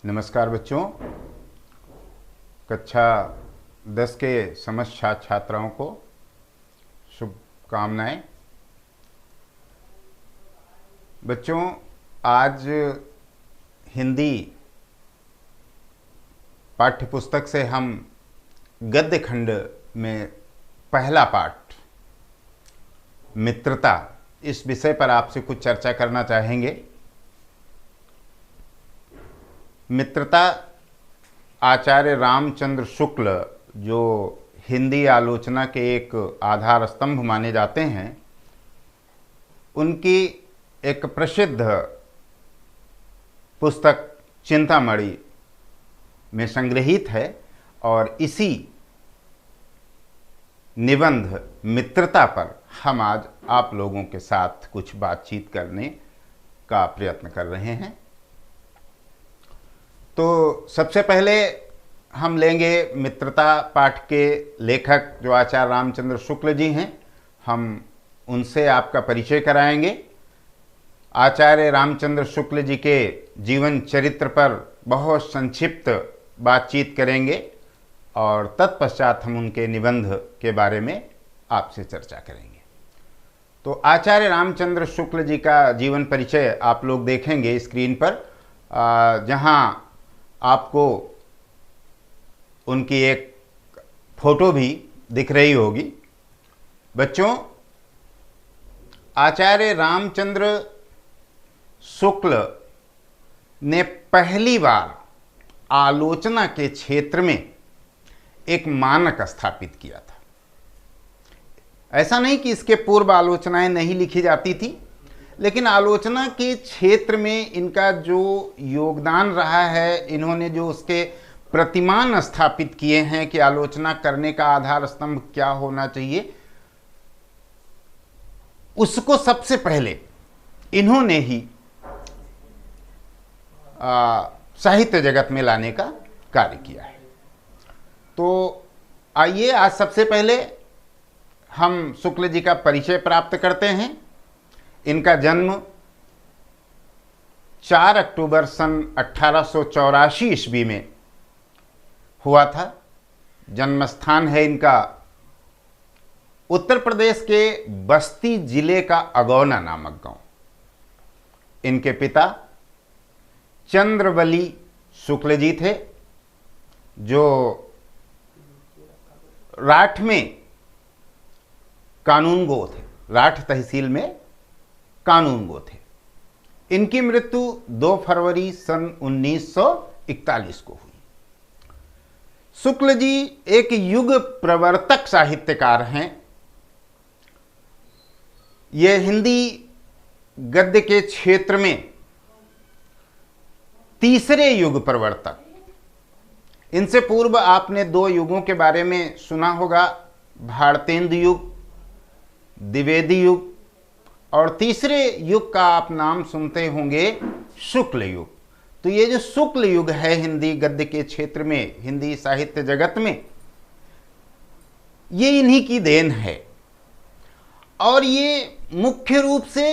नमस्कार बच्चों। कक्षा 10 के समस्त छात्र छात्राओं को शुभकामनाएं। बच्चों, आज हिंदी पाठ्यपुस्तक से हम गद्य खंड में पहला पाठ मित्रता, इस विषय पर आपसे कुछ चर्चा करना चाहेंगे। मित्रता आचार्य रामचंद्र शुक्ल, जो हिंदी आलोचना के एक आधार स्तंभ माने जाते हैं, उनकी एक प्रसिद्ध पुस्तक चिंतामणि में संग्रहित है और इसी निबंध मित्रता पर हम आज आप लोगों के साथ कुछ बातचीत करने का प्रयत्न कर रहे हैं। तो सबसे पहले हम लेंगे मित्रता पाठ के लेखक जो आचार्य रामचंद्र शुक्ल जी हैं, हम उनसे आपका परिचय कराएंगे। आचार्य रामचंद्र शुक्ल जी के जीवन चरित्र पर बहुत संक्षिप्त बातचीत करेंगे और तत्पश्चात हम उनके निबंध के बारे में आपसे चर्चा करेंगे। तो आचार्य रामचंद्र शुक्ल जी का जीवन परिचय आप लोग देखेंगे स्क्रीन पर, जहां आपको उनकी एक फोटो भी दिख रही होगी। बच्चों, आचार्य रामचंद्र शुक्ल ने पहली बार आलोचना के क्षेत्र में एक मानक स्थापित किया था। ऐसा नहीं कि इसके पूर्व आलोचनाएं नहीं लिखी जाती थी, लेकिन आलोचना के क्षेत्र में इनका जो योगदान रहा है, इन्होंने जो उसके प्रतिमान स्थापित किए हैं कि आलोचना करने का आधार स्तंभ क्या होना चाहिए, उसको सबसे पहले इन्होंने ही साहित्य जगत में लाने का कार्य किया है। तो आइए आज सबसे पहले हम शुक्ल जी का परिचय प्राप्त करते हैं। इनका जन्म 4 अक्टूबर सन 1884 ईस्वी में हुआ था। जन्मस्थान है इनका उत्तर प्रदेश के बस्ती जिले का अगौना नामक गांव। इनके पिता चंद्रवली शुक्ल जी थे, जो राठ में कानूनगो थे, राठ तहसील में कानूनगो थे। इनकी मृत्यु 2 फरवरी सन 1941 को हुई। शुक्ल जी एक युग प्रवर्तक साहित्यकार हैं। ये हिंदी गद्य के क्षेत्र में तीसरे युग प्रवर्तक। इनसे पूर्व आपने 2 युगों के बारे में सुना होगा, भारतेंदु युग, द्विवेदी युग, और तीसरे युग का आप नाम सुनते होंगे शुक्ल युग। तो ये जो शुक्ल युग है हिंदी गद्य के क्षेत्र में, हिंदी साहित्य जगत में, ये इन्हीं की देन है और ये मुख्य रूप से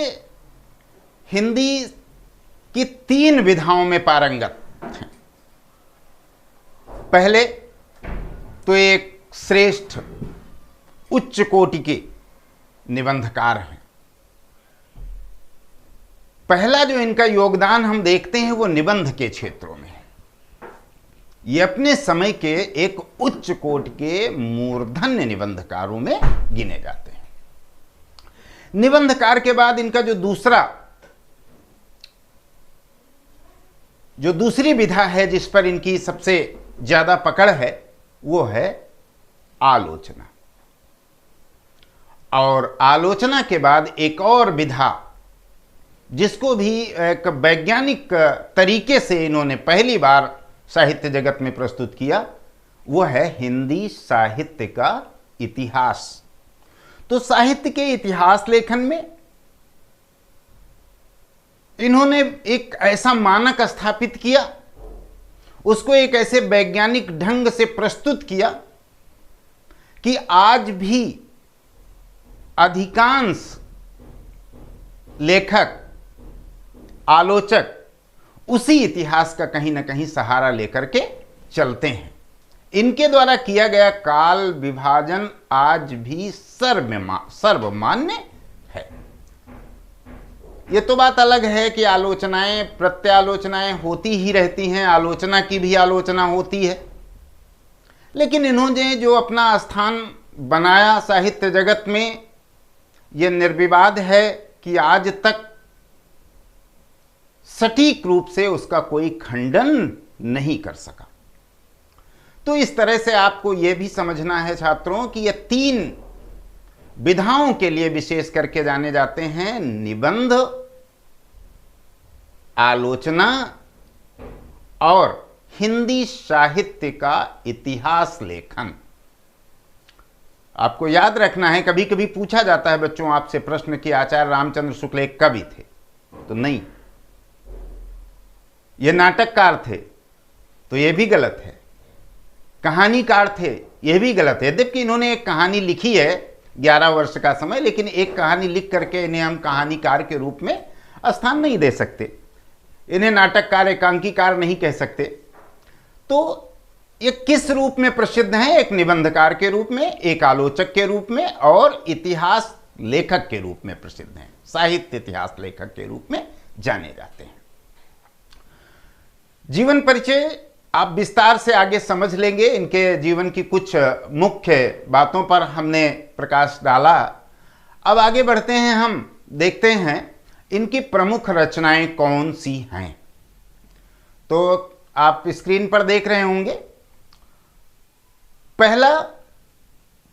हिंदी की 3 विधाओं में पारंगत हैं। पहले तो एक श्रेष्ठ उच्च कोटि के निबंधकार हैं। पहला जो इनका योगदान हम देखते हैं वो निबंध के क्षेत्रों में है। ये अपने समय के एक उच्च कोटि के मूर्धन्य निबंधकारों में गिने जाते हैं। निबंधकार के बाद इनका जो दूसरी विधा है जिस पर इनकी सबसे ज्यादा पकड़ है, वो है आलोचना। और आलोचना के बाद एक और विधा जिसको भी एक वैज्ञानिक तरीके से इन्होंने पहली बार साहित्य जगत में प्रस्तुत किया, वो है हिंदी साहित्य का इतिहास। तो साहित्य के इतिहास लेखन में इन्होंने एक ऐसा मानक स्थापित किया, उसको एक ऐसे वैज्ञानिक ढंग से प्रस्तुत किया कि आज भी अधिकांश लेखक, आलोचक उसी इतिहास का कहीं ना कहीं सहारा लेकर के चलते हैं। इनके द्वारा किया गया काल विभाजन आज भी सर्वमान्य है। ये तो बात अलग है कि आलोचनाएं प्रत्यालोचनाएं होती ही रहती हैं, आलोचना की भी आलोचना होती है, लेकिन इन्होंने जो अपना स्थान बनाया साहित्य जगत में, यह निर्विवाद है कि आज तक सटीक रूप से उसका कोई खंडन नहीं कर सका। तो इस तरह से आपको यह भी समझना है छात्रों कि ये 3 विधाओं के लिए विशेष करके जाने जाते हैं: निबंध, आलोचना और हिंदी साहित्य का इतिहास लेखन। आपको याद रखना है, कभी कभी पूछा जाता है बच्चों आपसे प्रश्न कि आचार्य रामचंद्र शुक्ल एक कवि थे, तो नहीं, ये नाटककार थे, तो यह भी गलत है। कहानीकार थे, यह भी गलत है। यद्यपि इन्होंने एक कहानी लिखी है 11 वर्ष का समय, लेकिन एक कहानी लिख करके इन्हें हम कहानीकार के रूप में स्थान नहीं दे सकते, इन्हें नाटककार एकांकीकार नहीं कह सकते। तो ये किस रूप में प्रसिद्ध हैं? एक निबंधकार के रूप में, एक आलोचक के रूप में और इतिहास लेखक के रूप में प्रसिद्ध हैं। साहित्य इतिहास लेखक के रूप में जाने जाते हैं। जीवन परिचय आप विस्तार से आगे समझ लेंगे। इनके जीवन की कुछ मुख्य बातों पर हमने प्रकाश डाला। अब आगे बढ़ते हैं, हम देखते हैं इनकी प्रमुख रचनाएं कौन सी हैं। तो आप स्क्रीन पर देख रहे होंगे,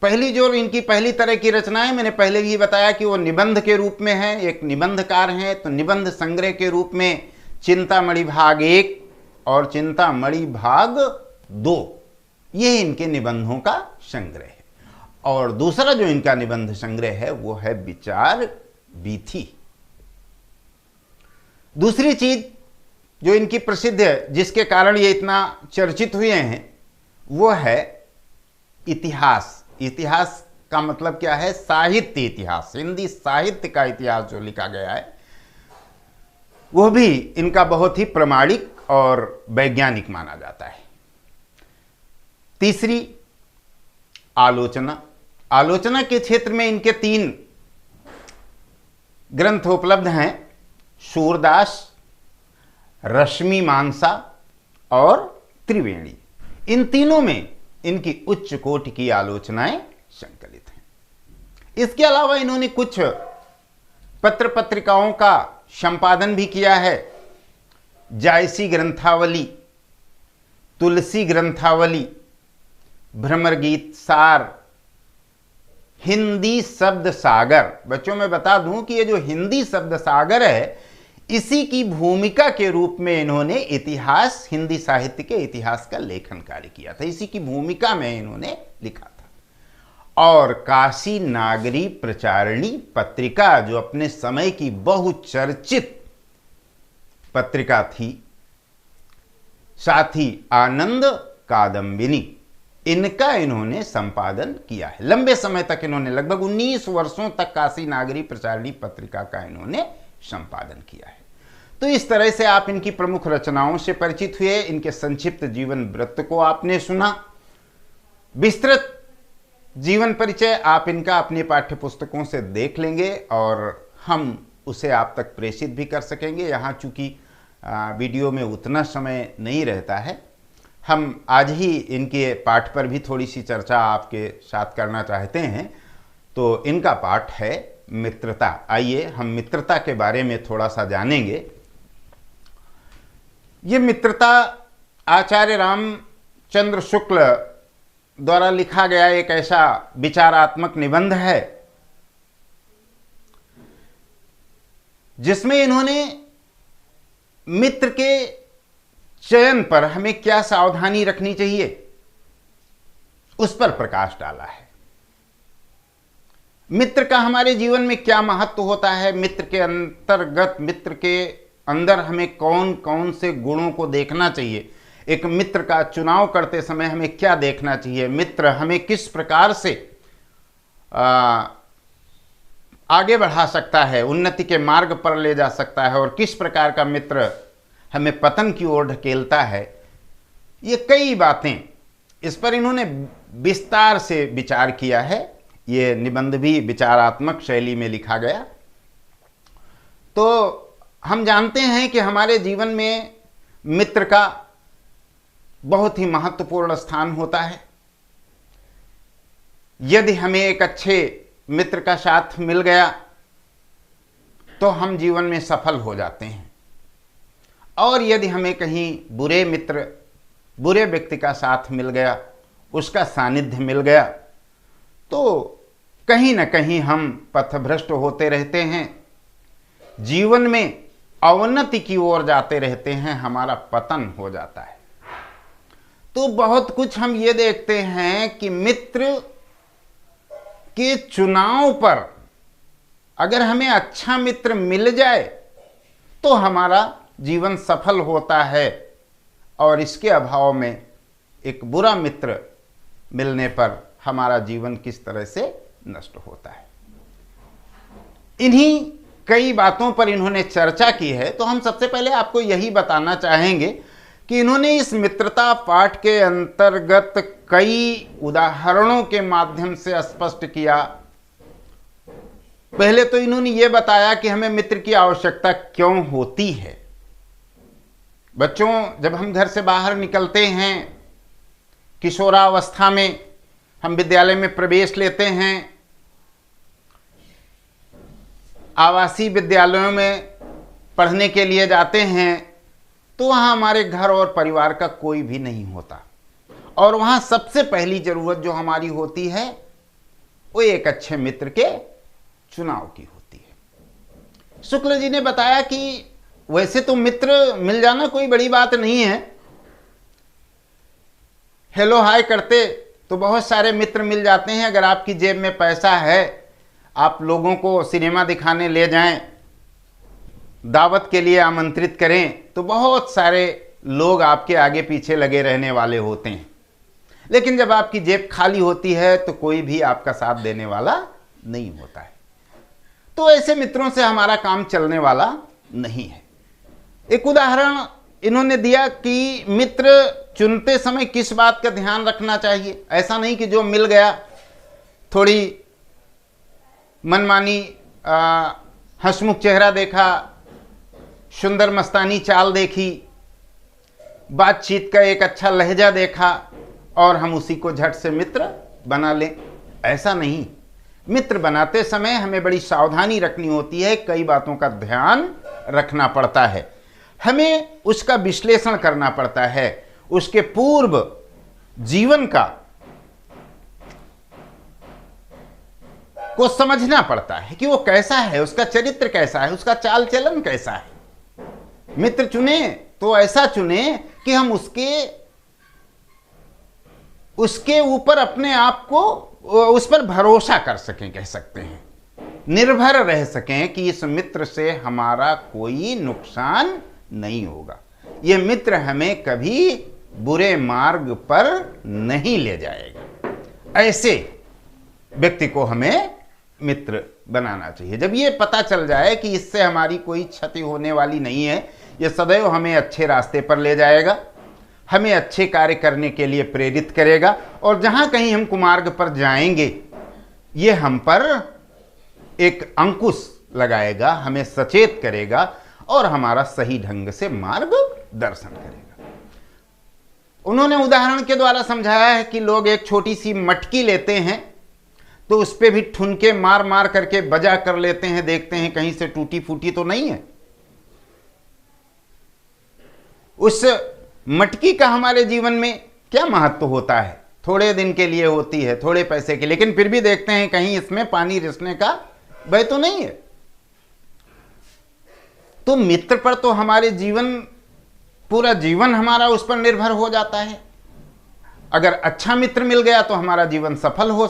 पहली जो इनकी पहली तरह की रचनाएं, मैंने पहले भी बताया कि वो निबंध के रूप में है, एक निबंधकार हैं। तो निबंध संग्रह के रूप में चिंतामणि भाग 1 और चिंतामणि भाग 2, ये इनके निबंधों का संग्रह है। और दूसरा जो इनका निबंध संग्रह है वो है विचार वीथी। दूसरी चीज जो इनकी प्रसिद्ध है, जिसके कारण ये इतना चर्चित हुए हैं, वो है इतिहास। इतिहास का मतलब क्या है? साहित्य इतिहास, हिंदी साहित्य का इतिहास जो लिखा गया है, वह भी इनका बहुत ही प्रामाणिक और वैज्ञानिक माना जाता है। तीसरी आलोचना। आलोचना के क्षेत्र में इनके 3 ग्रंथ उपलब्ध हैं: सूरदास, रश्मि मानसा और त्रिवेणी। इन तीनों में इनकी उच्च कोटि की आलोचनाएं संकलित हैं। इसके अलावा इन्होंने कुछ पत्र पत्रिकाओं का संपादन भी किया है। जायसी ग्रंथावली, तुलसी ग्रंथावली, भ्रमर गीत सार, हिंदी शब्द सागर। बच्चों मैं बता दूं कि ये जो हिंदी शब्द सागर है, इसी की भूमिका के रूप में इन्होंने इतिहास, हिंदी साहित्य के इतिहास का लेखन कार्य किया था। इसी की भूमिका में इन्होंने लिखा था। और काशी नागरी प्रचारिणी पत्रिका, जो अपने समय की बहुचर्चित पत्रिका थी, साथ ही आनंद कादम्बिनी, इनका इन्होंने संपादन किया है। लंबे समय तक इन्होंने, लगभग 19 वर्षों तक काशी नागरी प्रचारिणी पत्रिका का इन्होंने संपादन किया है। तो इस तरह से आप इनकी प्रमुख रचनाओं से परिचित हुए। इनके संक्षिप्त जीवन वृत्त को आपने सुना। विस्तृत जीवन परिचय आप इनका अपनी पाठ्य पुस्तकों से देख लेंगे और हम उसे आप तक प्रेषित भी कर सकेंगे। यहाँ चूंकि वीडियो में उतना समय नहीं रहता है, हम आज ही इनके पाठ पर भी थोड़ी सी चर्चा आपके साथ करना चाहते हैं। तो इनका पाठ है मित्रता। आइए हम मित्रता के बारे में थोड़ा सा जानेंगे। ये मित्रता आचार्य रामचंद्र शुक्ल द्वारा लिखा गया एक ऐसा विचारात्मक निबंध है जिसमें इन्होंने मित्र के चयन पर हमें क्या सावधानी रखनी चाहिए उस पर प्रकाश डाला है। मित्र का हमारे जीवन में क्या महत्व होता है, मित्र के अंतर्गत, मित्र के अंदर हमें कौन कौन से गुणों को देखना चाहिए, एक मित्र का चुनाव करते समय हमें क्या देखना चाहिए, मित्र हमें किस प्रकार से आगे बढ़ा सकता है, उन्नति के मार्ग पर ले जा सकता है, और किस प्रकार का मित्र हमें पतन की ओर ढकेलता है। ये कई बातें, इस पर इन्होंने विस्तार से विचार किया है। ये निबंध भी विचारात्मक शैली में लिखा गया। तो हम जानते हैं कि हमारे जीवन में मित्र का बहुत ही महत्वपूर्ण स्थान होता है। यदि हमें एक अच्छे मित्र का साथ मिल गया तो हम जीवन में सफल हो जाते हैं, और यदि हमें कहीं बुरे व्यक्ति का साथ मिल गया, उसका सानिध्य मिल गया, तो कहीं ना कहीं हम पथभ्रष्ट होते रहते हैं, जीवन में अवनति की ओर जाते रहते हैं, हमारा पतन हो जाता है। तो बहुत कुछ हम ये देखते हैं कि मित्र के चुनाव पर अगर हमें अच्छा मित्र मिल जाए तो हमारा जीवन सफल होता है, और इसके अभाव में एक बुरा मित्र मिलने पर हमारा जीवन किस तरह से नष्ट होता है। इन्हीं कई बातों पर इन्होंने चर्चा की है। तो हम सबसे पहले आपको यही बताना चाहेंगे कि इन्होंने इस मित्रता पाठ के अंतर्गत कई उदाहरणों के माध्यम से स्पष्ट किया। पहले तो इन्होंने ये बताया कि हमें मित्र की आवश्यकता क्यों होती है। बच्चों, जब हम घर से बाहर निकलते हैं, किशोरावस्था में हम विद्यालय में प्रवेश लेते हैं, आवासीय विद्यालयों में पढ़ने के लिए जाते हैं, तो वहाँ हमारे घर और परिवार का कोई भी नहीं होता, और वहाँ सबसे पहली जरूरत जो हमारी होती है वो एक अच्छे मित्र के चुनाव की होती है। शुक्ल जी ने बताया कि वैसे तो मित्र मिल जाना कोई बड़ी बात नहीं है, हेलो हाय करते तो बहुत सारे मित्र मिल जाते हैं। अगर आपकी जेब में पैसा है, आप लोगों को सिनेमा दिखाने ले जाएं, दावत के लिए आमंत्रित करें, तो बहुत सारे लोग आपके आगे पीछे लगे रहने वाले होते हैं। लेकिन जब आपकी जेब खाली होती है तो कोई भी आपका साथ देने वाला नहीं होता है। तो ऐसे मित्रों से हमारा काम चलने वाला नहीं है। एक उदाहरण इन्होंने दिया कि मित्र चुनते समय किस बात का ध्यान रखना चाहिए। ऐसा नहीं कि जो मिल गया, थोड़ी मनमानी हंसमुख चेहरा देखा, सुंदर मस्तानी चाल देखी, बातचीत का एक अच्छा लहजा देखा और हम उसी को झट से मित्र बना लें। ऐसा नहीं। मित्र बनाते समय हमें बड़ी सावधानी रखनी होती है, कई बातों का ध्यान रखना पड़ता है, हमें उसका विश्लेषण करना पड़ता है, उसके पूर्व जीवन का को समझना पड़ता है कि वो कैसा है, उसका चरित्र कैसा है, उसका चाल चलन कैसा है। मित्र चुने तो ऐसा चुने कि हम उसके ऊपर अपने आप को उस पर भरोसा कर सकें, कह सकते हैं, निर्भर रह सकें कि इस मित्र से हमारा कोई नुकसान नहीं होगा, ये मित्र हमें कभी बुरे मार्ग पर नहीं ले जाएगा। ऐसे व्यक्ति को हमें मित्र बनाना चाहिए। जब ये पता चल जाए कि इससे हमारी कोई क्षति होने वाली नहीं है, ये सदैव हमें अच्छे रास्ते पर ले जाएगा, हमें अच्छे कार्य करने के लिए प्रेरित करेगा, और जहां कहीं हम कुमार्ग पर जाएंगे ये हम पर एक अंकुश लगाएगा, हमें सचेत करेगा और हमारा सही ढंग से मार्ग दर्शन करेगा। उन्होंने उदाहरण के द्वारा समझाया है कि लोग एक छोटी सी मटकी लेते हैं तो उस पर भी ठुनके मार मार करके बजा कर लेते हैं, देखते हैं कहीं से टूटी फूटी तो नहीं है। उस मटकी का हमारे जीवन में क्या महत्व होता है? थोड़े दिन के लिए होती है, थोड़े पैसे के, लेकिन फिर भी देखते हैं कहीं इसमें पानी रिसने का भय तो नहीं है। तो मित्र पर तो हमारे जीवन, पूरा जीवन हमारा उस पर निर्भर हो जाता है। अगर अच्छा मित्र मिल गया तो हमारा जीवन सफल हो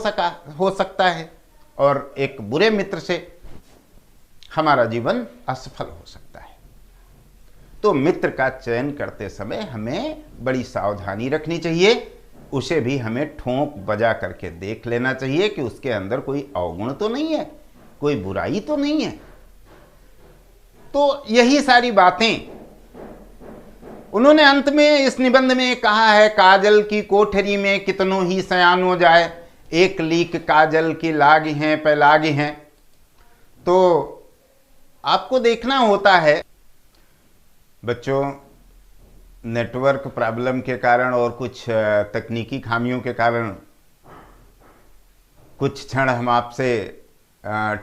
सकता है, और एक बुरे मित्र से हमारा जीवन असफल हो सकता है। तो मित्र का चयन करते समय हमें बड़ी सावधानी रखनी चाहिए, उसे भी हमें ठोंक बजा करके देख लेना चाहिए कि उसके अंदर कोई अवगुण तो नहीं है, कोई बुराई तो नहीं है। तो यही सारी बातें उन्होंने अंत में इस निबंध में कहा है, काजल की कोठरी में कितनों ही सयानो जाए, एक लीक काजल की लागी हैं पैलागी हैं। तो आपको देखना होता है बच्चों, नेटवर्क प्रॉब्लम के कारण और कुछ तकनीकी खामियों के कारण कुछ क्षण हम आपसे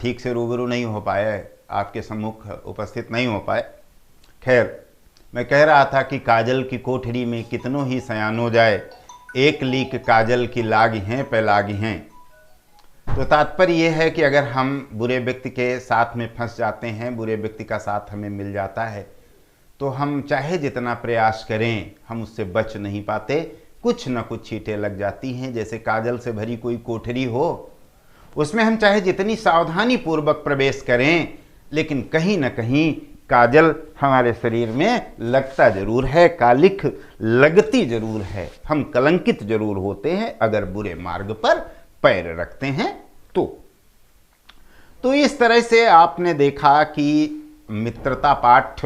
ठीक से रूबरू नहीं हो पाए, आपके सम्मुख उपस्थित नहीं हो पाए। खैर, मैं कह रहा था कि काजल की कोठरी में कितनों ही सयानो जाए, एक लीक काजल की लागी हैं पैलागी हैं। तो तात्पर्य यह है कि अगर हम बुरे व्यक्ति के साथ में फंस जाते हैं, बुरे व्यक्ति का साथ हमें मिल जाता है, तो हम चाहे जितना प्रयास करें हम उससे बच नहीं पाते। कुछ न कुछ छींटे लग जाती हैं। जैसे काजल से भरी कोई कोठरी हो, उसमें हम चाहे जितनी सावधानी पूर्वक प्रवेश करें, लेकिन कहीं न कहीं काजल हमारे शरीर में लगता जरूर है, कालिख लगती जरूर है। हम कलंकित जरूर होते हैं अगर बुरे मार्ग पर पैर रखते हैं तो इस तरह से आपने देखा कि मित्रता पाठ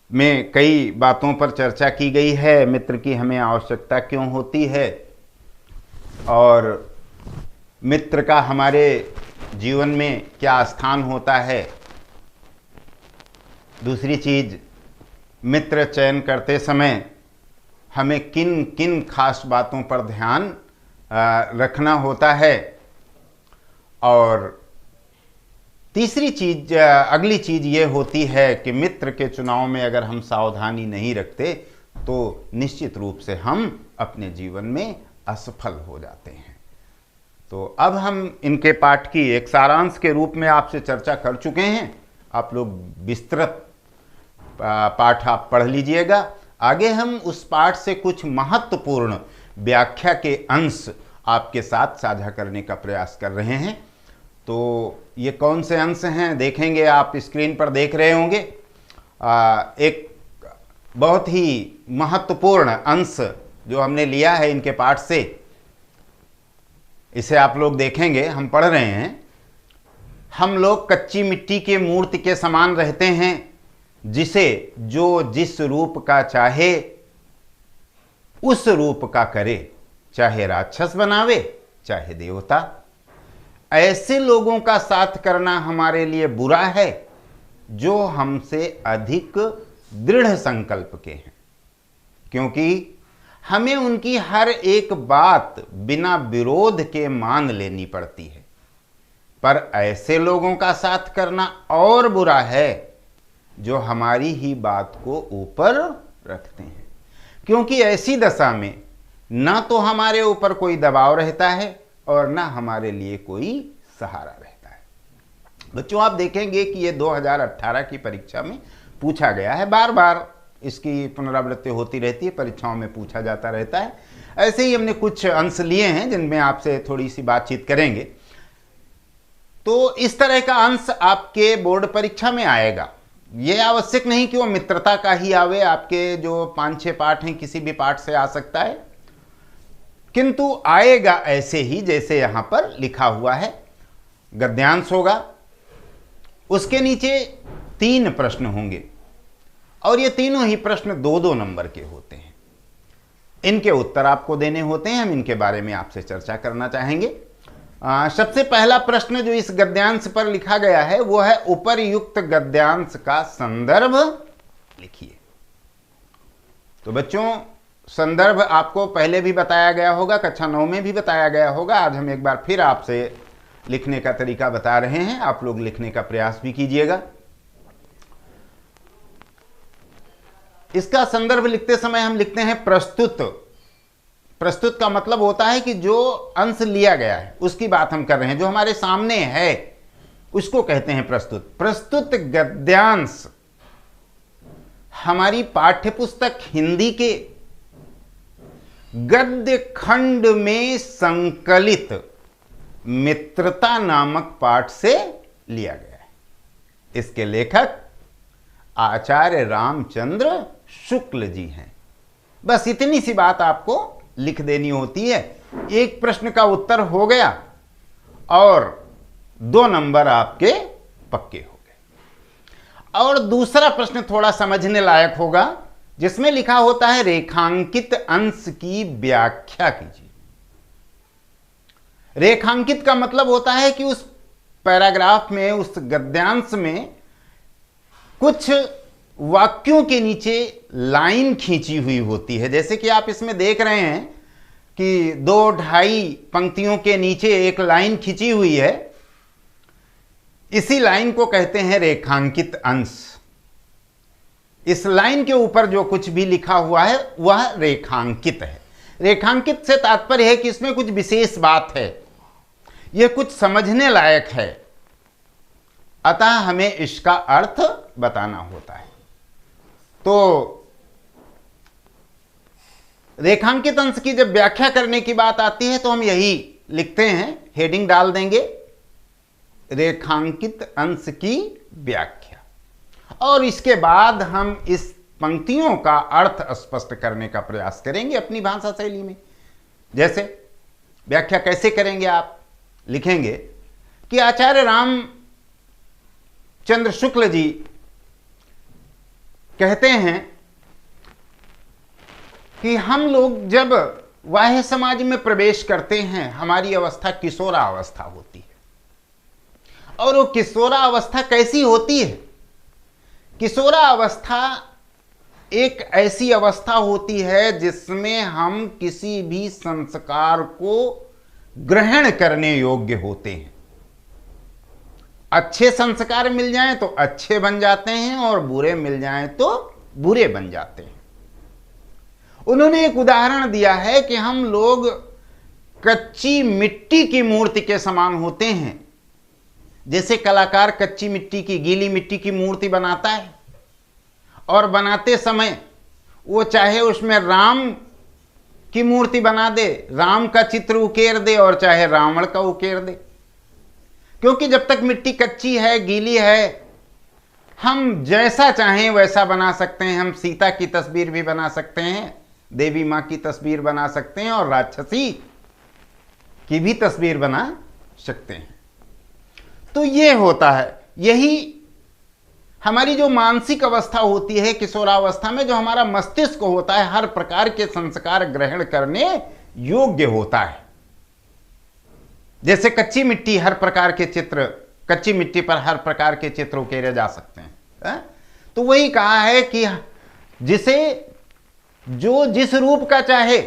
में कई बातों पर चर्चा की गई है। मित्र की हमें आवश्यकता क्यों होती है और मित्र का हमारे जीवन में क्या स्थान होता है। दूसरी चीज, मित्र चयन करते समय हमें किन किन खास बातों पर ध्यान रखना होता है। और तीसरी चीज, अगली चीज ये होती है कि मित्र के चुनाव में अगर हम सावधानी नहीं रखते तो निश्चित रूप से हम अपने जीवन में असफल हो जाते हैं। तो अब हम इनके पाठ की एक सारांश के रूप में आपसे चर्चा कर चुके हैं। आप लोग विस्तृत पाठ आप पढ़ लीजिएगा। आगे हम उस पाठ से कुछ महत्वपूर्ण व्याख्या के अंश आपके साथ साझा करने का प्रयास कर रहे हैं। तो ये कौन से अंश हैं देखेंगे, आप स्क्रीन पर देख रहे होंगे। एक बहुत ही महत्वपूर्ण अंश जो हमने लिया है इनके पाठ से, इसे आप लोग देखेंगे। हम पढ़ रहे हैं, हम लोग कच्ची मिट्टी के मूर्ति के समान रहते हैं, जिसे जो जिस रूप का चाहे उस रूप का करे, चाहे राक्षस बनावे चाहे देवता। ऐसे लोगों का साथ करना हमारे लिए बुरा है जो हमसे अधिक दृढ़ संकल्प के हैं, क्योंकि हमें उनकी हर एक बात बिना विरोध के मान लेनी पड़ती है। पर ऐसे लोगों का साथ करना और बुरा है जो हमारी ही बात को ऊपर रखते हैं, क्योंकि ऐसी दशा में ना तो हमारे ऊपर कोई दबाव रहता है और ना हमारे लिए कोई सहारा रहता है। बच्चों, आप देखेंगे कि ये 2018 की परीक्षा में पूछा गया है, बार बार इसकी पुनरावृत्ति होती रहती है, परीक्षाओं में पूछा जाता रहता है। ऐसे ही हमने कुछ अंश लिए हैं जिनमें आपसे थोड़ी सी बातचीत करेंगे। तो इस तरह का अंश आपके बोर्ड परीक्षा में आएगा। ये आवश्यक नहीं कि वो मित्रता का ही आवे, आपके जो 5-6 पाठ हैं किसी भी पाठ से आ सकता है, किंतु आएगा ऐसे ही जैसे यहां पर लिखा हुआ है। गद्यांश होगा, उसके नीचे 3 प्रश्न होंगे और ये तीनों ही प्रश्न 2-2 नंबर के होते हैं। इनके उत्तर आपको देने होते हैं। हम इनके बारे में आपसे चर्चा करना चाहेंगे। सबसे पहला प्रश्न जो इस गद्यांश पर लिखा गया है वो है, उपर्युक्त गद्यांश का संदर्भ लिखिए। तो बच्चों, संदर्भ आपको पहले भी बताया गया होगा, कक्षा 9 में भी बताया गया होगा। आज हम एक बार फिर आपसे लिखने का तरीका बता रहे हैं, आप लोग लिखने का प्रयास भी कीजिएगा। इसका संदर्भ लिखते समय हम लिखते हैं प्रस्तुत। प्रस्तुत का मतलब होता है कि जो अंश लिया गया है उसकी बात हम कर रहे हैं, जो हमारे सामने है उसको कहते हैं प्रस्तुत। प्रस्तुत गद्यांश हमारी पाठ्यपुस्तक हिंदी के गद्य खंड में संकलित मित्रता नामक पाठ से लिया गया है। इसके लेखक आचार्य रामचंद्र शुक्ल जी हैं। बस इतनी सी बात आपको लिख देनी होती है। एक प्रश्न का उत्तर हो गया और 2 नंबर आपके पक्के हो गए। और दूसरा प्रश्न थोड़ा समझने लायक होगा, जिसमें लिखा होता है रेखांकित अंश की व्याख्या कीजिए। रेखांकित का मतलब होता है कि उस पैराग्राफ में, उस गद्यांश में कुछ वाक्यों के नीचे लाइन खींची हुई होती है। जैसे कि आप इसमें देख रहे हैं कि 2-2.5 पंक्तियों के नीचे एक लाइन खींची हुई है। इसी लाइन को कहते हैं रेखांकित अंश। इस लाइन के ऊपर जो कुछ भी लिखा हुआ है वह रेखांकित है। रेखांकित से तात्पर्य है कि इसमें कुछ विशेष बात है, यह कुछ समझने लायक है, अतः हमें इसका अर्थ बताना होता है। तो रेखांकित अंश की जब व्याख्या करने की बात आती है तो हम यही लिखते हैं, हेडिंग डाल देंगे, रेखांकित अंश की व्याख्या। और इसके बाद हम इस पंक्तियों का अर्थ स्पष्ट करने का प्रयास करेंगे अपनी भाषा शैली में। जैसे व्याख्या कैसे करेंगे, आप लिखेंगे कि आचार्य रामचंद्र शुक्ल जी कहते हैं कि हम लोग जब बाह्य समाज में प्रवेश करते हैं, हमारी अवस्था किशोरावस्था होती है। और वो किशोरावस्था कैसी होती है? किशोरावस्था एक ऐसी अवस्था होती है जिसमें हम किसी भी संस्कार को ग्रहण करने योग्य होते हैं। अच्छे संस्कार मिल जाएं तो अच्छे बन जाते हैं और बुरे मिल जाएं तो बुरे बन जाते हैं। उन्होंने एक उदाहरण दिया है कि हम लोग कच्ची मिट्टी की मूर्ति के समान होते हैं। जैसे कलाकार कच्ची मिट्टी की, गीली मिट्टी की मूर्ति बनाता है और बनाते समय वो चाहे उसमें राम की मूर्ति बना दे, राम का चित्र उकेर दे, और चाहे रावण का उकेर दे, क्योंकि जब तक मिट्टी कच्ची है, गीली है, हम जैसा चाहें वैसा बना सकते हैं। हम सीता की तस्वीर भी बना सकते हैं, देवी मां की तस्वीर बना सकते हैं और राक्षसी की भी तस्वीर बना सकते हैं। तो ये होता है, यही हमारी जो मानसिक अवस्था होती है किशोरावस्था में, जो हमारा मस्तिष्क होता है हर प्रकार के संस्कार ग्रहण करने योग्य होता है। जैसे कच्ची मिट्टी, हर प्रकार के चित्र, कच्ची मिट्टी पर हर प्रकार के चित्र उकेरे जा सकते हैं। तो वही कहा है कि जिसे जो जिस रूप का चाहे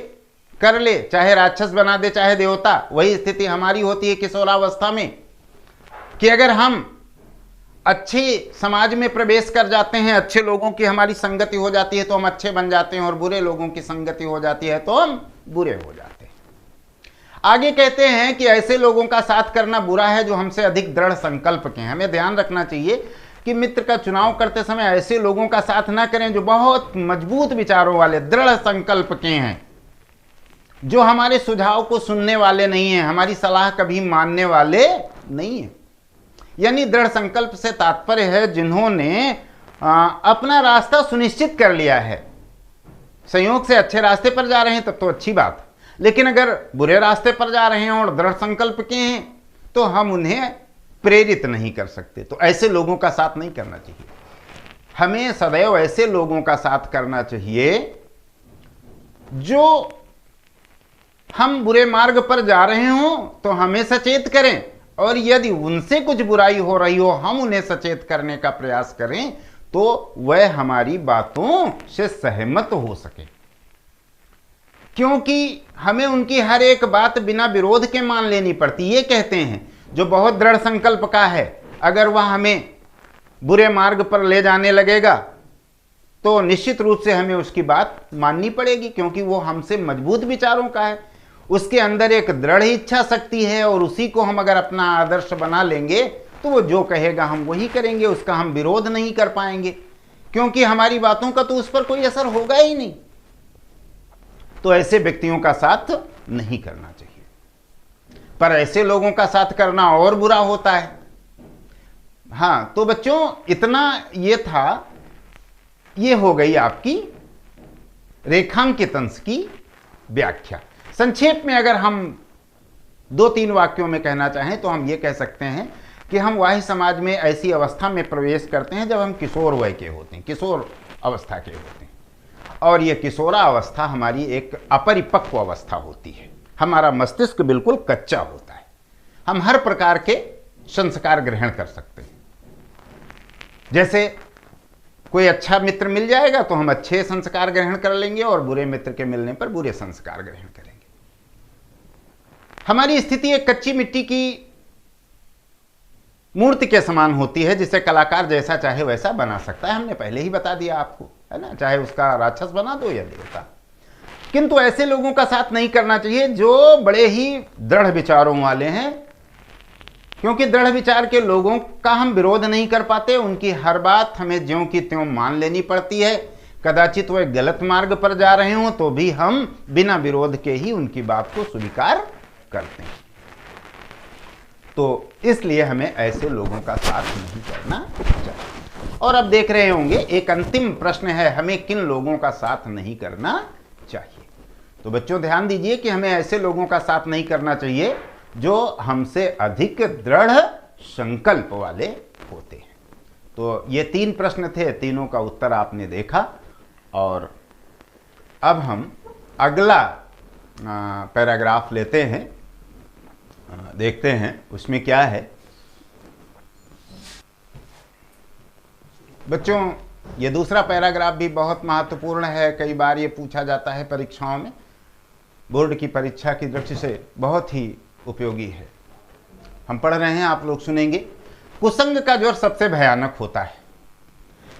कर ले, चाहे राक्षस बना दे चाहे देवता, वही स्थिति हमारी होती है किशोरावस्था में। कि अगर हम अच्छे समाज में प्रवेश कर जाते हैं, अच्छे लोगों की हमारी संगति हो जाती है तो हम अच्छे बन जाते हैं, और बुरे लोगों की संगति हो जाती है तो हम बुरे हो जाते हैं। आगे कहते हैं कि ऐसे लोगों का साथ करना बुरा है जो हमसे अधिक दृढ़ संकल्प के हैं। हमें ध्यान रखना चाहिए कि मित्र का चुनाव करते समय ऐसे लोगों का साथ ना करें जो बहुत मजबूत विचारों वाले, दृढ़ संकल्प के हैं, जो हमारे सुझाव को सुनने वाले नहीं हैं, हमारी सलाह कभी मानने वाले नहीं हैं। यानी दृढ़ संकल्प से तात्पर्य है जिन्होंने अपना रास्ता सुनिश्चित कर लिया है। संयोग से अच्छे रास्ते पर जा रहे हैं तब तो अच्छी बात, लेकिन अगर बुरे रास्ते पर जा रहे हैं और दृढ़ संकल्प के हैं तो हम उन्हें प्रेरित नहीं कर सकते। तो ऐसे लोगों का साथ नहीं करना चाहिए। हमें सदैव ऐसे लोगों का साथ करना चाहिए जो हम बुरे मार्ग पर जा रहे हों तो हमें सचेत करें, और यदि उनसे कुछ बुराई हो रही हो हम उन्हें सचेत करने का प्रयास करें तो वह हमारी बातों से सहमत हो सके। क्योंकि हमें उनकी हर एक बात बिना विरोध के मान लेनी पड़ती। ये कहते हैं जो बहुत दृढ़ संकल्प का है, अगर वह हमें बुरे मार्ग पर ले जाने लगेगा तो निश्चित रूप से हमें उसकी बात माननी पड़ेगी, क्योंकि वो हमसे मजबूत विचारों का है, उसके अंदर एक दृढ़ इच्छा शक्ति है, और उसी को हम अगर अपना आदर्श बना लेंगे तो वो जो कहेगा हम वही करेंगे, उसका हम विरोध नहीं कर पाएंगे, क्योंकि हमारी बातों का तो उस पर कोई असर होगा ही नहीं। तो ऐसे व्यक्तियों का साथ नहीं करना चाहिए। पर ऐसे लोगों का साथ करना और बुरा होता है। हाँ, तो बच्चों इतना ये था, ये हो गई आपकी रेखांकित अंश की व्याख्या। संक्षेप में अगर हम 2-3 वाक्यों में कहना चाहें तो हम ये कह सकते हैं कि हम वाह्य समाज में ऐसी अवस्था में प्रवेश करते हैं जब हम किशोर वय के होते हैं, किशोर अवस्था के होते हैं, और ये किशोरा अवस्था हमारी एक अपरिपक्व अवस्था होती है। हमारा मस्तिष्क बिल्कुल कच्चा होता है, हम हर प्रकार के संस्कार ग्रहण कर सकते हैं। जैसे कोई अच्छा मित्र मिल जाएगा तो हम अच्छे संस्कार ग्रहण कर लेंगे, और बुरे मित्र के मिलने पर बुरे संस्कार ग्रहण करेंगे। हमारी स्थिति एक कच्ची मिट्टी की मूर्ति के समान होती है, जिसे कलाकार जैसा चाहे वैसा बना सकता है। हमने पहले ही बता दिया आपको, है ना, चाहे उसका राक्षस बना दो या देवता। किंतु ऐसे लोगों का साथ नहीं करना चाहिए जो बड़े ही दृढ़ विचारों वाले हैं, क्योंकि दृढ़ विचार के लोगों का हम विरोध नहीं कर पाते। उनकी हर बात हमें ज्यों की त्यों मान लेनी पड़ती है। कदाचित वह गलत मार्ग पर जा रहे हों तो भी हम बिना विरोध के ही उनकी बात को स्वीकार करते हैं। तो इसलिए हमें ऐसे लोगों का साथ नहीं करना चाहिए। और अब देख रहे होंगे एक अंतिम प्रश्न है, हमें किन लोगों का साथ नहीं करना चाहिए। तो बच्चों ध्यान दीजिए कि हमें ऐसे लोगों का साथ नहीं करना चाहिए जो हमसे अधिक दृढ़ संकल्प वाले होते हैं। तो ये 3 प्रश्न थे, तीनों का उत्तर आपने देखा। और अब हम अगला पैराग्राफ लेते हैं, देखते हैं उसमें क्या है। बच्चों ये दूसरा पैराग्राफ भी बहुत महत्वपूर्ण है। कई बार ये पूछा जाता है परीक्षाओं में, बोर्ड की परीक्षा की दृष्टि से बहुत ही उपयोगी है। हम पढ़ रहे हैं, आप लोग सुनेंगे। कुसंग का ज्वर सबसे भयानक होता है।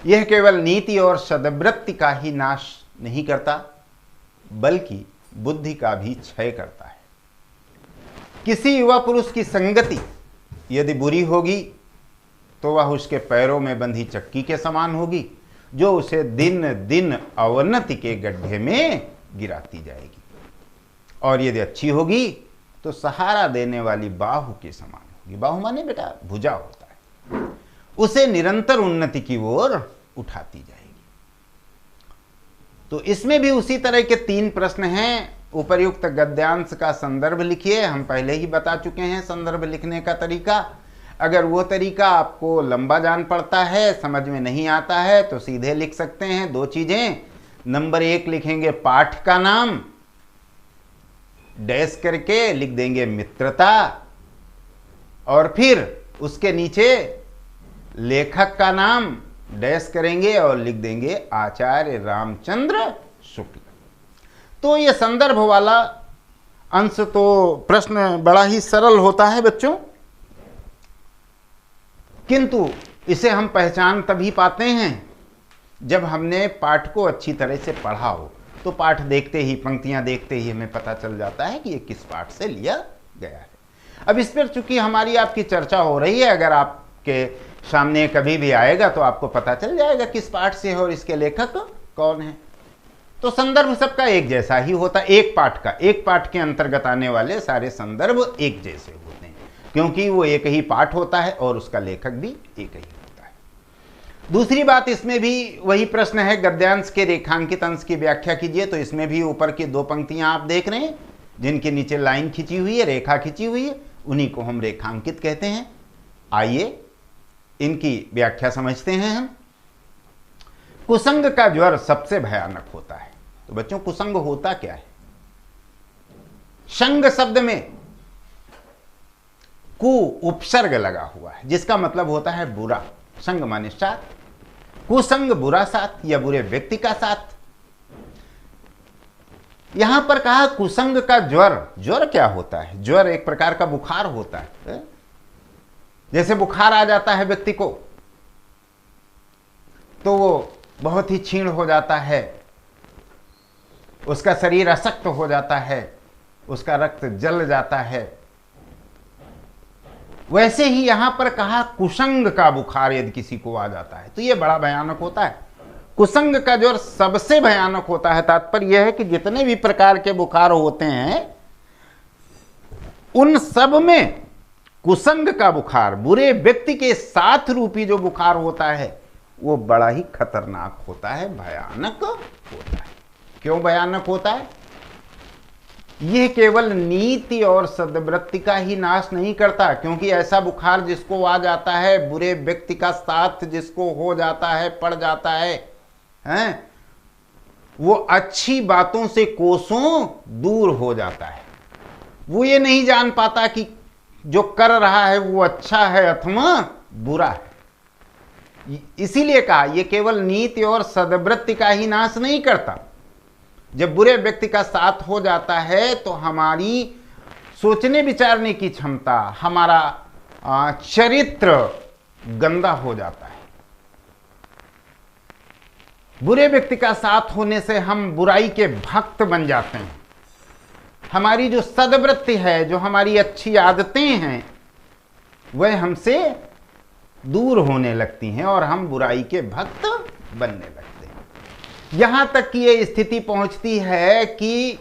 यह केवल नीति और सद्वृत्ति का ही नाश नहीं करता, बल्कि बुद्धि का भी क्षय करता है। किसी युवा पुरुष की संगति यदि बुरी होगी तो वह उसके पैरों में बंधी चक्की के समान होगी, जो उसे दिन दिन अवनति के गड्ढे में गिराती जाएगी। और यदि अच्छी होगी तो सहारा देने वाली बाहु के समान होगी। बाहु माने बेटा भुजा होता है, उसे निरंतर उन्नति की ओर उठाती जाएगी। तो इसमें भी उसी तरह के 3 प्रश्न हैं। उपर्युक्त गद्यांश का संदर्भ लिखिए। हम पहले ही बता चुके हैं संदर्भ लिखने का तरीका। अगर वो तरीका आपको लंबा जान पड़ता है, समझ में नहीं आता है, तो सीधे लिख सकते हैं 2 चीजें। नंबर 1 लिखेंगे पाठ का नाम, डैश करके लिख देंगे मित्रता, और फिर उसके नीचे लेखक का नाम डैश करेंगे और लिख देंगे आचार्य रामचंद्र शुक्ल। तो ये संदर्भ वाला अंश तो प्रश्न बड़ा ही सरल होता है बच्चों, किंतु इसे हम पहचान तभी पाते हैं जब हमने पाठ को अच्छी तरह से पढ़ा हो। तो पाठ देखते ही, पंक्तियां देखते ही हमें पता चल जाता है कि ये किस पाठ से लिया गया है। अब इस पर चूंकि हमारी आपकी चर्चा हो रही है, अगर आपके सामने कभी भी आएगा तो आपको पता चल जाएगा किस पाठ से है और इसके लेखक कौन है। तो संदर्भ सबका एक जैसा ही होता है। एक पाठ के अंतर्गत आने वाले सारे संदर्भ एक जैसे होते हैं, क्योंकि वो एक ही पाठ होता है और उसका लेखक भी एक ही होता है। दूसरी बात, इसमें भी वही प्रश्न है, गद्यांश के रेखांकित अंश की व्याख्या कीजिए। तो इसमें भी ऊपर की 2 पंक्तियां आप देख रहे हैं, जिनके नीचे लाइन खिंची हुई है, रेखा खिंची हुई है, उन्हीं को हम रेखांकित कहते हैं। आइए इनकी व्याख्या समझते हैं हम। कुसंग का ज्वर सबसे भयानक होता है। तो बच्चों कुसंग होता क्या है? संग शब्द में कु उपसर्ग लगा हुआ है, जिसका मतलब होता है बुरा। संग माने साथ, कुसंग बुरा साथ या बुरे व्यक्ति का साथ। यहां पर कहा कुसंग का ज्वर। ज्वर क्या होता है? ज्वर एक प्रकार का बुखार होता है। जैसे बुखार आ जाता है व्यक्ति को तो वो बहुत ही क्षीण हो जाता है, उसका शरीर अशक्त हो जाता है, उसका रक्त जल जाता है। वैसे ही यहां पर कहा कुसंग का बुखार यदि किसी को आ जाता है तो यह बड़ा भयानक होता है। कुसंग का ज्वर सबसे भयानक होता है। तात्पर्य यह है कि जितने भी प्रकार के बुखार होते हैं उन सब में कुसंग का बुखार, बुरे व्यक्ति के साथ रूपी जो बुखार होता है, वो बड़ा ही खतरनाक होता है, भयानक होता है। क्यों भयानक होता है? यह केवल नीति और सद्वृत्ति का ही नाश नहीं करता, क्योंकि ऐसा बुखार जिसको आ जाता है, बुरे व्यक्ति का साथ जिसको हो जाता है, पड़ जाता है, हैं? वो अच्छी बातों से कोसों दूर हो जाता है। वो ये नहीं जान पाता कि जो कर रहा है वो अच्छा है अथवा बुरा है। इसीलिए कहा ये केवल नीति और सद्वृत्ति का ही नाश नहीं करता। जब बुरे व्यक्ति का साथ हो जाता है तो हमारी सोचने विचारने की क्षमता, हमारा चरित्र गंदा हो जाता है। बुरे व्यक्ति का साथ होने से हम बुराई के भक्त बन जाते हैं। हमारी जो सद्वृत्ति है, जो हमारी अच्छी आदतें हैं, वह हमसे दूर होने लगती हैं और हम बुराई के भक्त बनने लगते हैं। यहां तक कि यह स्थिति पहुंचती है कि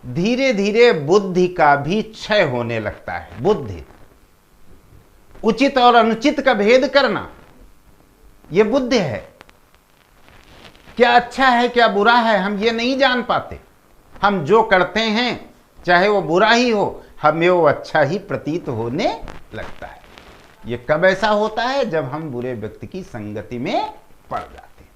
धीरे धीरे बुद्धि का भी क्षय होने लगता है। बुद्धि, उचित और अनुचित का भेद करना, यह बुद्धि है। क्या अच्छा है क्या बुरा है हम ये नहीं जान पाते। हम जो करते हैं चाहे वो बुरा ही हो, हमें वो अच्छा ही प्रतीत होने लगता है। ये कब ऐसा होता है? जब हम बुरे व्यक्ति की संगति में पड़ जाते हैं।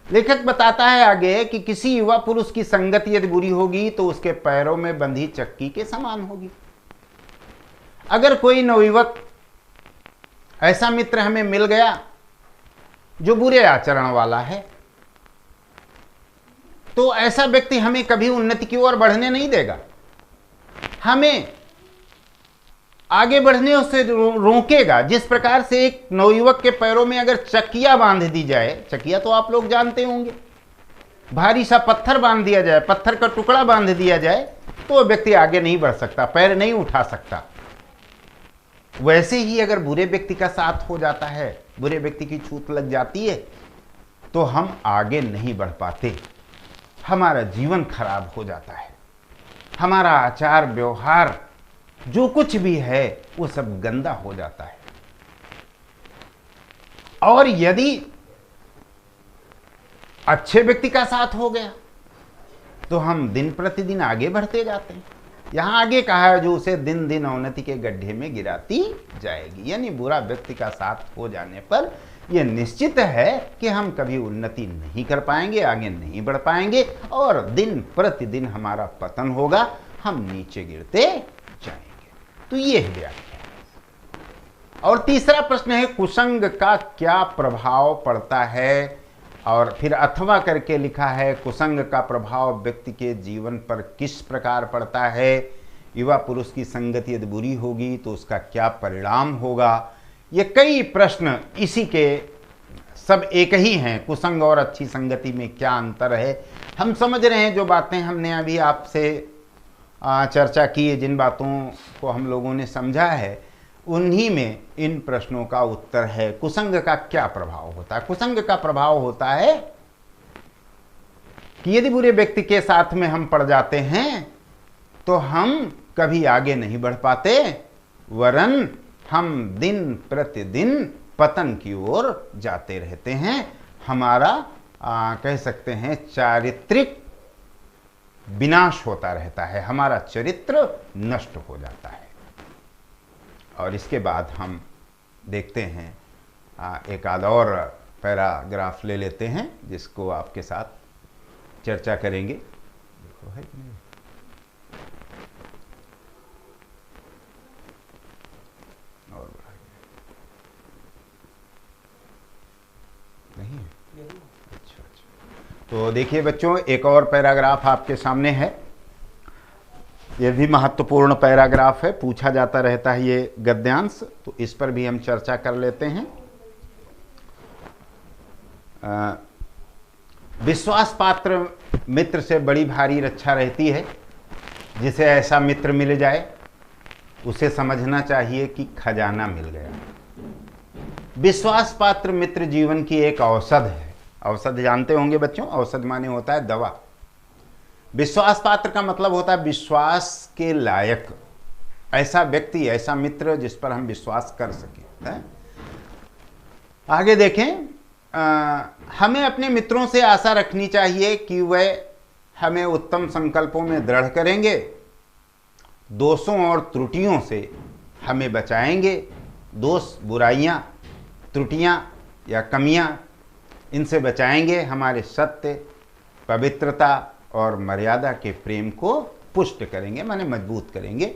लेखक बताता है आगे कि किसी युवा पुरुष की संगति यदि बुरी होगी तो उसके पैरों में बंधी चक्की के समान होगी। अगर कोई नवयुवक ऐसा मित्र हमें मिल गया जो बुरे आचरण वाला है, तो ऐसा व्यक्ति हमें कभी उन्नति की ओर बढ़ने नहीं देगा। हमें आगे बढ़ने से रोकेगा। जिस प्रकार से एक नवयुवक के पैरों में अगर चकिया बांध दी जाए, चकिया तो आप लोग जानते होंगे, भारी सा पत्थर बांध दिया जाए, पत्थर का टुकड़ा बांध दिया जाए, तो वह व्यक्ति आगे नहीं बढ़ सकता, पैर नहीं उठा सकता। वैसे ही अगर बुरे व्यक्ति का साथ हो जाता है, बुरे व्यक्ति की छूत लग जाती है, तो हम आगे नहीं बढ़ पाते। हमारा जीवन खराब हो जाता है। हमारा आचार व्यवहार जो कुछ भी है वो सब गंदा हो जाता है। और यदि अच्छे व्यक्ति का साथ हो गया तो हम दिन प्रतिदिन आगे बढ़ते जाते हैं। यहां आगे कहा है जो उसे दिन दिन अवनति के गड्ढे में गिराती जाएगी। यानी बुरा व्यक्ति का साथ हो जाने पर यह निश्चित है कि हम कभी उन्नति नहीं कर पाएंगे, आगे नहीं बढ़ पाएंगे और दिन प्रतिदिन हमारा पतन होगा, हम नीचे गिरते जाएंगे। तो ये है व्याख्या। और तीसरा प्रश्न है कुसंग का क्या प्रभाव पड़ता है, और फिर अथवा करके लिखा है कुसंग का प्रभाव व्यक्ति के जीवन पर किस प्रकार पड़ता है। युवा पुरुष की संगति यदि बुरी होगी तो उसका क्या परिणाम होगा। ये कई प्रश्न इसी के सब एक ही हैं। कुसंग और अच्छी संगति में क्या अंतर है, हम समझ रहे हैं। जो बातें हमने अभी आपसे चर्चा की है, जिन बातों को हम लोगों ने समझा है, उन्हीं में इन प्रश्नों का उत्तर है। कुसंग का क्या प्रभाव होता है? कुसंग का प्रभाव होता है कि यदि बुरे व्यक्ति के साथ में हम पड़ जाते हैं तो हम कभी आगे नहीं बढ़ पाते, वरन हम दिन प्रतिदिन पतन की ओर जाते रहते हैं। हमारा कह सकते हैं चारित्रिक विनाश होता रहता है, हमारा चरित्र नष्ट हो जाता है। और इसके बाद हम देखते हैं एक आध और पैराग्राफ ले लेते हैं जिसको आपके साथ चर्चा करेंगे। देखो है कि नहीं? और नहीं है? अच्छा। तो देखिए बच्चों, एक और पैराग्राफ आपके सामने है। यह भी महत्वपूर्ण पैराग्राफ है, पूछा जाता रहता है ये गद्यांश, तो इस पर भी हम चर्चा कर लेते हैं। विश्वास पात्र मित्र से बड़ी भारी रक्षा रहती है। जिसे ऐसा मित्र मिल जाए उसे समझना चाहिए कि खजाना मिल गया। विश्वास पात्र मित्र जीवन की एक औषध है। औषध जानते होंगे बच्चों, औषध माने होता है दवा। विश्वास पात्र का मतलब होता है विश्वास के लायक, ऐसा व्यक्ति, ऐसा मित्र जिस पर हम विश्वास कर सकें। आगे देखें, हमें अपने मित्रों से आशा रखनी चाहिए कि वह हमें उत्तम संकल्पों में दृढ़ करेंगे, दोषों और त्रुटियों से हमें बचाएंगे। दोष, बुराइयां, त्रुटियां या कमियां, इनसे बचाएंगे, हमारे सत्य, पवित्रता और मर्यादा के प्रेम को पुष्ट करेंगे, माने मजबूत करेंगे।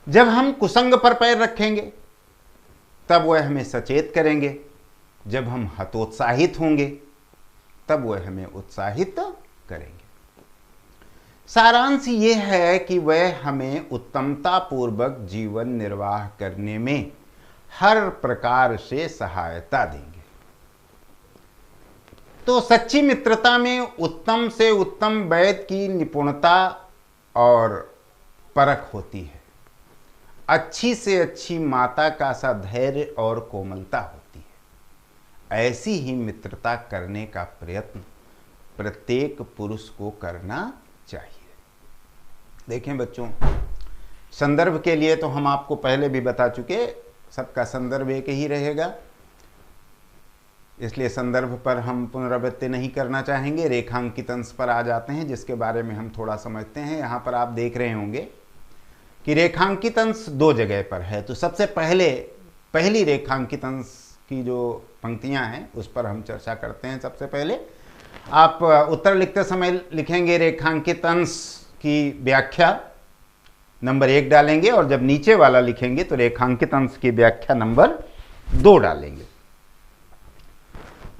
जब हम कुसंग पर पैर रखेंगे तब वह हमें सचेत करेंगे, जब हम हतोत्साहित होंगे तब वह हमें उत्साहित करेंगे। सारांश ये है कि वह हमें उत्तमता पूर्वक जीवन निर्वाह करने में हर प्रकार से सहायता देंगे। तो सच्ची मित्रता में उत्तम से उत्तम वैद्य की निपुणता और परख होती है। अच्छी से अच्छी माता का सा धैर्य और कोमलता होती है। ऐसी ही मित्रता करने का प्रयत्न प्रत्येक पुरुष को करना चाहिए। देखें बच्चों, संदर्भ के लिए तो हम आपको पहले भी बता चुके, सबका संदर्भ एक ही रहेगा, इसलिए संदर्भ पर हम पुनरावृत्ति नहीं करना चाहेंगे। रेखांकित अंश पर आ जाते हैं, जिसके बारे में हम थोड़ा समझते हैं। यहाँ पर आप देख रहे होंगे कि रेखांकित अंश दो जगह पर है। तो सबसे पहली रेखांकित अंश की जो पंक्तियाँ हैं उस पर हम चर्चा करते हैं। सबसे पहले आप उत्तर लिखते समय लिखेंगे रेखांकित अंश की व्याख्या नंबर 1 डालेंगे, और जब नीचे वाला लिखेंगे तो रेखांकित अंश की व्याख्या नंबर 2 डालेंगे।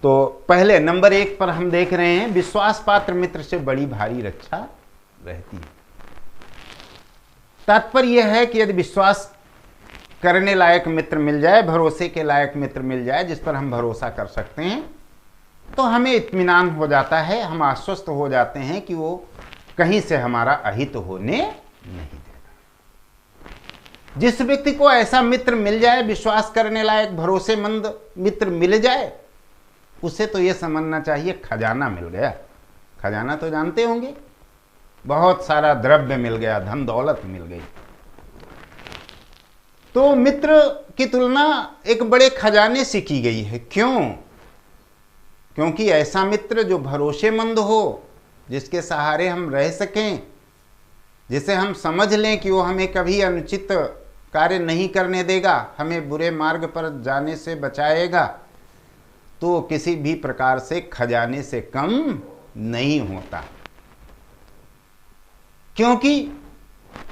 तो पहले नंबर 1 पर हम देख रहे हैं, विश्वास पात्र मित्र से बड़ी भारी रक्षा रहती है। तात्पर्य यह है कि यदि विश्वास करने लायक मित्र मिल जाए, भरोसे के लायक मित्र मिल जाए, जिस पर हम भरोसा कर सकते हैं, तो हमें इत्मीनान हो जाता है, हम आश्वस्त हो जाते हैं कि वो कहीं से हमारा अहित होने नहीं देगा। जिस व्यक्ति को ऐसा मित्र मिल जाए, विश्वास करने लायक भरोसेमंद मित्र मिल जाए, उसे तो यह समझना चाहिए खजाना मिल गया। खजाना तो जानते होंगे, बहुत सारा द्रव्य मिल गया, धन दौलत मिल गई। तो मित्र की तुलना एक बड़े खजाने से की गई है। क्यों? क्योंकि ऐसा मित्र जो भरोसेमंद हो, जिसके सहारे हम रह सकें, जिसे हम समझ लें कि वो हमें कभी अनुचित कार्य नहीं करने देगा, हमें बुरे मार्ग पर जाने से बचाएगा, तो किसी भी प्रकार से खजाने से कम नहीं होता। क्योंकि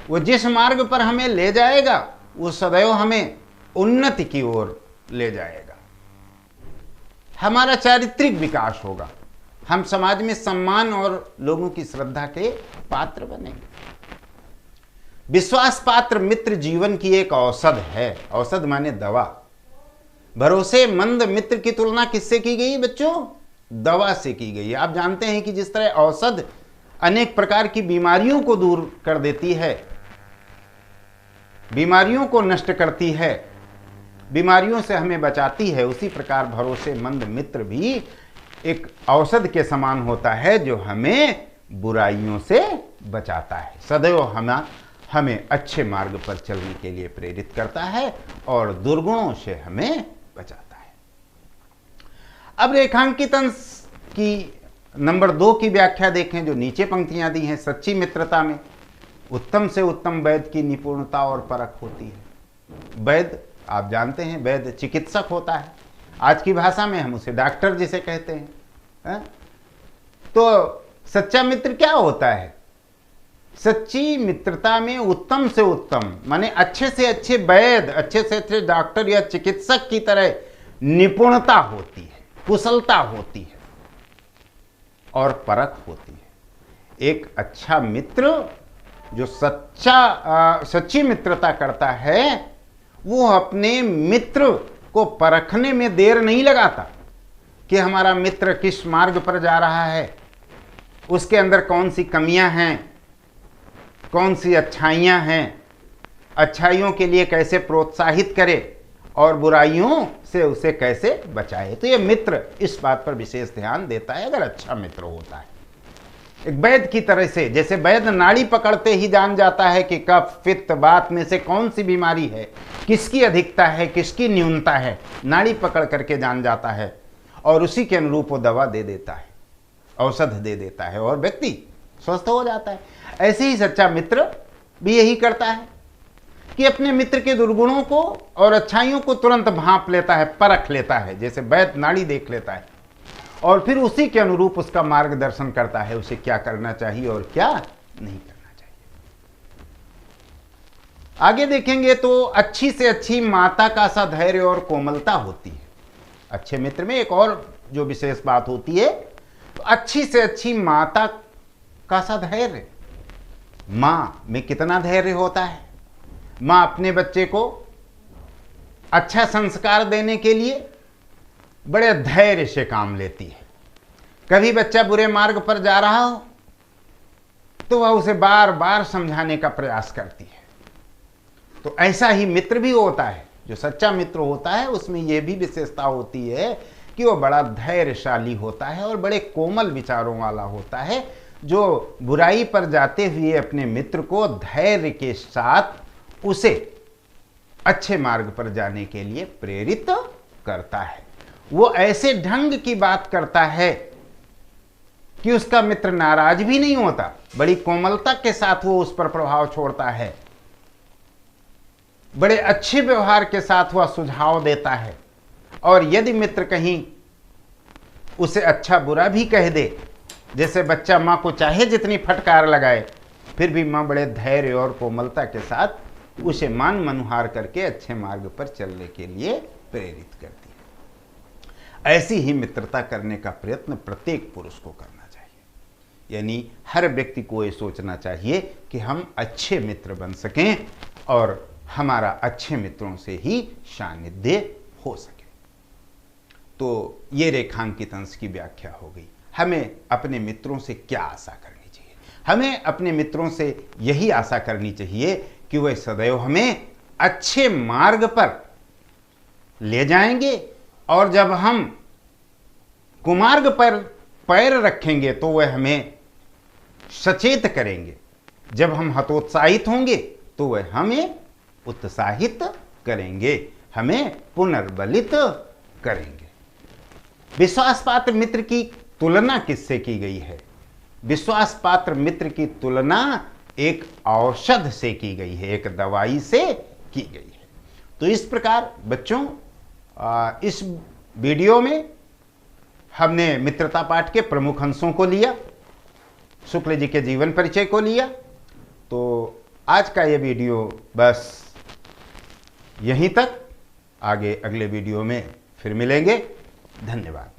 वो जिस मार्ग पर हमें ले जाएगा वो सदैव हमें उन्नति की ओर ले जाएगा। हमारा चारित्रिक विकास होगा, हम समाज में सम्मान और लोगों की श्रद्धा के पात्र बनेंगे। विश्वास पात्र मित्र जीवन की एक औषध है। औषध माने दवा। भरोसेमंद मित्र की तुलना किससे की गई बच्चों? दवा से की गई है। आप जानते हैं कि जिस तरह औषध अनेक प्रकार की बीमारियों को दूर कर देती है, बीमारियों को नष्ट करती है, बीमारियों से हमें बचाती है, उसी प्रकार भरोसेमंद मित्र भी एक औषध के समान होता है जो हमें बुराइयों से बचाता है, सदैव हमें अच्छे मार्ग पर चलने के लिए प्रेरित करता है और दुर्गुणों से हमें बचाता है। अब रेखांकित अंश की नंबर 2 की व्याख्या देखें, जो नीचे पंक्तियां दी हैं। सच्ची मित्रता में उत्तम से उत्तम वैद्य की निपुणता और परख होती है। वैद्य आप जानते हैं, वैद्य चिकित्सक होता है। आज की भाषा में हम उसे डॉक्टर जिसे कहते हैं। तो सच्चा मित्र क्या होता है? सच्ची मित्रता में उत्तम से उत्तम माने अच्छे से अच्छे वैद्य, अच्छे से अच्छे डॉक्टर या चिकित्सक की तरह निपुणता होती है, कुशलता होती है और परख होती है। एक अच्छा मित्र जो सच्ची मित्रता करता है, वो अपने मित्र को परखने में देर नहीं लगाता कि हमारा मित्र किस मार्ग पर जा रहा है, उसके अंदर कौन सी कमियां हैं, कौन सी अच्छाइयां हैं, अच्छाइयों के लिए कैसे प्रोत्साहित करे और बुराइयों से उसे कैसे बचाए। तो ये मित्र इस बात पर विशेष ध्यान देता है अगर अच्छा मित्र होता है। एक वैद्य की तरह से, जैसे वैद्य नाड़ी पकड़ते ही जान जाता है कि कफ, पित्त, वात में से कौन सी बीमारी है, किसकी अधिकता है, किसकी न्यूनता है, नाड़ी पकड़ करके जान जाता है और उसी के अनुरूप वो दवा दे देता है। औषध दे देता है और व्यक्ति स्वस्थ हो जाता है। ऐसे ही सच्चा मित्र भी यही करता है कि अपने मित्र के दुर्गुणों को और अच्छाइयों को तुरंत भांप लेता है, परख लेता है, जैसे वैद्य नाड़ी देख लेता है, और फिर उसी के अनुरूप उसका मार्गदर्शन करता है, उसे क्या करना चाहिए और क्या नहीं करना चाहिए। आगे देखेंगे तो अच्छी से अच्छी माता का सा धैर्य और कोमलता होती है। अच्छे मित्र में एक और जो विशेष बात होती है, तो अच्छी से अच्छी माता का सा धैर्य। मां में कितना धैर्य होता है। मां अपने बच्चे को अच्छा संस्कार देने के लिए बड़े धैर्य से काम लेती है। कभी बच्चा बुरे मार्ग पर जा रहा हो तो वह उसे बार बार समझाने का प्रयास करती है। तो ऐसा ही मित्र भी होता है। जो सच्चा मित्र होता है उसमें यह भी विशेषता होती है कि वह बड़ा धैर्यशाली होता है और बड़े कोमल विचारों वाला होता है, जो बुराई पर जाते हुए अपने मित्र को धैर्य के साथ उसे अच्छे मार्ग पर जाने के लिए प्रेरित करता है। वो ऐसे ढंग की बात करता है कि उसका मित्र नाराज भी नहीं होता, बड़ी कोमलता के साथ वो उस पर प्रभाव छोड़ता है, बड़े अच्छे व्यवहार के साथ वह सुझाव देता है। और यदि मित्र कहीं उसे अच्छा बुरा भी कह दे, जैसे बच्चा मां को चाहे जितनी फटकार लगाए, फिर भी मां बड़े धैर्य और कोमलता के साथ उसे मान मनुहार करके अच्छे मार्ग पर चलने के लिए प्रेरित करती है। ऐसी ही मित्रता करने का प्रयत्न प्रत्येक पुरुष को करना चाहिए। यानी हर व्यक्ति को ये सोचना चाहिए कि हम अच्छे मित्र बन सकें और हमारा अच्छे मित्रों से ही सानिध्य हो सके। तो ये रेखांकित अंश की व्याख्या हो गई। हमें अपने मित्रों से क्या आशा करनी चाहिए? हमें अपने मित्रों से यही आशा करनी चाहिए कि वह सदैव हमें अच्छे मार्ग पर ले जाएंगे, और जब हम कुमार्ग पर पैर रखेंगे तो वह हमें सचेत करेंगे। जब हम हतोत्साहित होंगे तो वह हमें उत्साहित करेंगे, हमें पुनर्बलित करेंगे। विश्वास पात्र मित्र की तुलना किससे की गई है? विश्वास पात्र मित्र की तुलना एक औषध से की गई है, एक दवाई से की गई है। तो इस प्रकार बच्चों, इस वीडियो में हमने मित्रता पाठ के प्रमुख अंशों को लिया, शुक्ल जी के जीवन परिचय को लिया। तो आज का ये वीडियो बस यहीं तक। आगे अगले वीडियो में फिर मिलेंगे। धन्यवाद।